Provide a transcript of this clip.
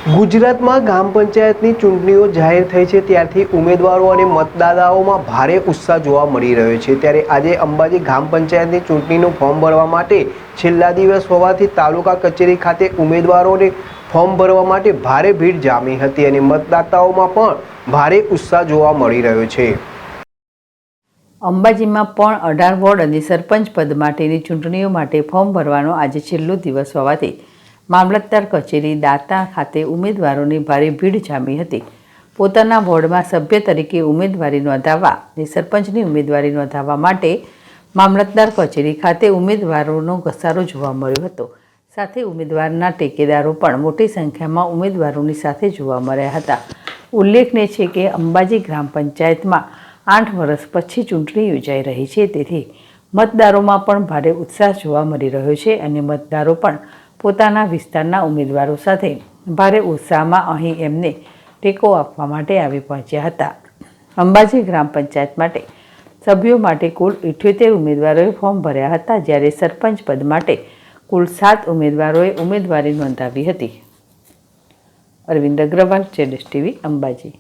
ગુજરાતમાં ગ્રામ પંચાયતની ચૂંટણીઓ જાહેર થઈ છે ત્યારથી ઉમેદવારો અને મતદાતાઓમાં ભારે ઉત્સાહ જોવા મળી રહ્યો છે। ત્યારે આજે અંબાજી ગ્રામ પંચાયતની ચૂંટણીનું ફોર્મ ભરવા માટે છેલ્લા દિવસ હોવાથી તાલુકા કચેરી ખાતે ઉમેદવારોને ફોર્મ ભરવા માટે ભારે ભીડ જામી હતી અને મતદાતાઓમાં પણ ભારે ઉત્સાહ જોવા મળી રહ્યો છે। અંબાજીમાં પણ 18 વોર્ડ અને સરપંચ પદ માટેની ચૂંટણીઓ માટે ફોર્મ ભરવાનો આજે છેલ્લો દિવસ હોવાથી મામલતદાર કચેરી દાતા ખાતે ઉમેદવારોની ભારે ભીડ જામી હતી। પોતાના વોર્ડમાં સભ્ય તરીકે ઉમેદવારી નોંધાવવા અને સરપંચની ઉમેદવારી નોંધાવવા માટે મામલતદાર કચેરી ખાતે ઉમેદવારોનો ઘસારો જોવા મળ્યો હતો। સાથે ઉમેદવારના ટેકેદારો પણ મોટી સંખ્યામાં ઉમેદવારોની સાથે જોવા મળ્યા હતા। ઉલ્લેખનીય છે કે અંબાજી ગ્રામ પંચાયતમાં 8 વર્ષ પછી ચૂંટણી યોજાઈ રહી છે, તેથી મતદારોમાં પણ ભારે ઉત્સાહ જોવા મળી રહ્યો છે અને મતદારો પણ પોતાના વિસ્તારના ઉમેદવારો સાથે ભારે ઉત્સાહમાં અહીં એમને ટેકો આપવા માટે આવી પહોંચ્યા હતા। અંબાજી ગ્રામ પંચાયત માટે સભ્યો માટે કુલ 78 ઉમેદવારોએ ફોર્મ ભર્યા હતા, જ્યારે સરપંચ પદ માટે કુલ 7 ઉમેદવારોએ ઉમેદવારી નોંધાવી હતી। અરવિંદ અગ્રવાલ, જેડેશ ટીવી, અંબાજી।